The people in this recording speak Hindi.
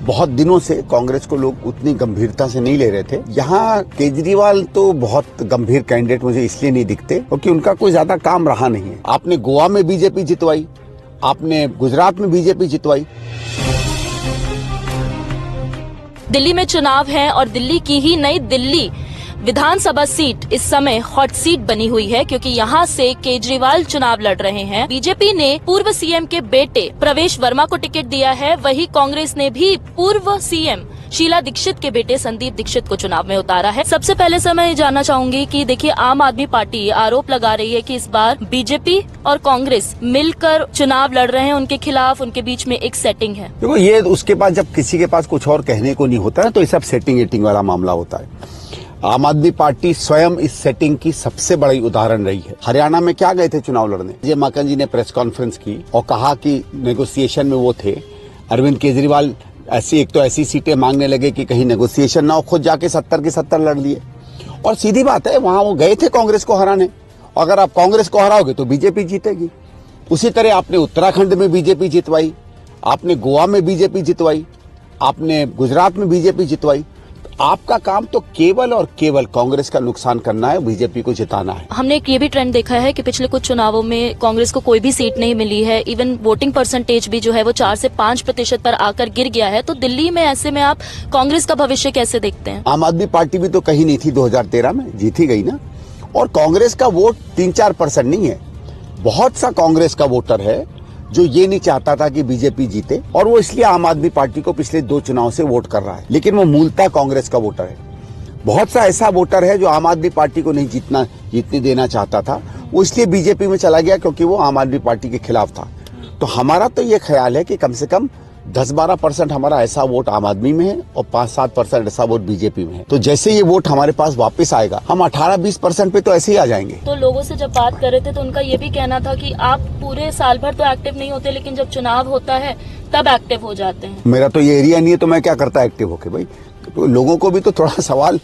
बहुत दिनों से कांग्रेस को लोग उतनी गंभीरता से नहीं ले रहे थे। यहाँ केजरीवाल तो बहुत गंभीर कैंडिडेट मुझे इसलिए नहीं दिखते क्योंकि उनका कोई ज्यादा काम रहा नहीं है। आपने गोवा में बीजेपी जितवाई, आपने गुजरात में बीजेपी जितवाई। दिल्ली में चुनाव है और दिल्ली की ही नई दिल्ली विधानसभा सीट इस समय हॉट सीट बनी हुई है क्योंकि यहाँ से केजरीवाल चुनाव लड़ रहे हैं। बीजेपी ने पूर्व सीएम के बेटे प्रवेश वर्मा को टिकट दिया है, वही कांग्रेस ने भी पूर्व सीएम शीला दीक्षित के बेटे संदीप दीक्षित को चुनाव में उतारा है। सबसे पहले से मैं जानना चाहूंगी कि देखिए, आम आदमी पार्टी आरोप लगा रही है कि इस बार बीजेपी और कांग्रेस मिलकर चुनाव लड़ रहे हैं, उनके खिलाफ उनके बीच में एक सेटिंग है। देखो, ये उसके पास जब किसी के पास कुछ और कहने को नहीं होता है तो ये सब सेटिंग एटिंग वाला मामला होता है। आम आदमी पार्टी स्वयं इस सेटिंग की सबसे बड़ी उदाहरण रही है। हरियाणा में क्या गए थे चुनाव लड़ने, अजय माकन जी ने प्रेस कॉन्फ्रेंस की और कहा कि नेगोशिएशन में वो थे। अरविंद केजरीवाल ऐसी सीटें मांगने लगे कि कहीं नेगोशिएशन ना हो, खुद जाके 70 के 70 लड़ लिए। और सीधी बात है, वहां वो गए थे कांग्रेस को हराने। अगर आप कांग्रेस को हराओगे तो बीजेपी जीतेगी। उसी तरह आपने उत्तराखंड में बीजेपी जितवाई, आपने गोवा में बीजेपी जितवाई, आपने गुजरात में बीजेपी जितवाई। आपका काम तो केवल और केवल कांग्रेस का नुकसान करना है, बीजेपी को जिताना है। हमने एक ये भी ट्रेंड देखा है कि पिछले कुछ चुनावों में कांग्रेस को कोई भी सीट नहीं मिली है। इवन वोटिंग परसेंटेज भी जो है वो 4 से 5% पर आकर गिर गया है। तो दिल्ली में ऐसे में आप कांग्रेस का भविष्य कैसे देखते हैं? आम आदमी पार्टी भी तो कहीं नहीं थी 2013 में, जीती गई ना। और कांग्रेस का वोट 3-4% नहीं है, बहुत सा कांग्रेस का वोटर है जो ये नहीं चाहता था कि बीजेपी जीते और वो इसलिए आम आदमी पार्टी को पिछले 2 चुनाव से वोट कर रहा है। लेकिन वो मूलतः कांग्रेस का वोटर है। बहुत सा ऐसा वोटर है जो आम आदमी पार्टी को नहीं जीतने देना चाहता था, वो इसलिए बीजेपी में चला गया क्योंकि वो आम आदमी पार्टी के खिलाफ था। तो हमारा तो ये ख्याल है कि कम से कम 10-12% हमारा ऐसा वोट आम आदमी में है और 5-7% ऐसा वोट बीजेपी में है। तो जैसे ये वोट हमारे पास वापस आएगा, हम 18-20% पे तो ऐसे ही आ जाएंगे। तो लोगों से जब बात कर रहे थे तो उनका ये भी कहना था कि आप पूरे साल भर तो एक्टिव नहीं होते, लेकिन जब चुनाव होता है तब एक्टिव हो जाते हैं। मेरा तो ये एरिया नहीं है तो मैं क्या करता एक्टिव होके भाई। तो लोगों को भी तो थोड़ा सवाल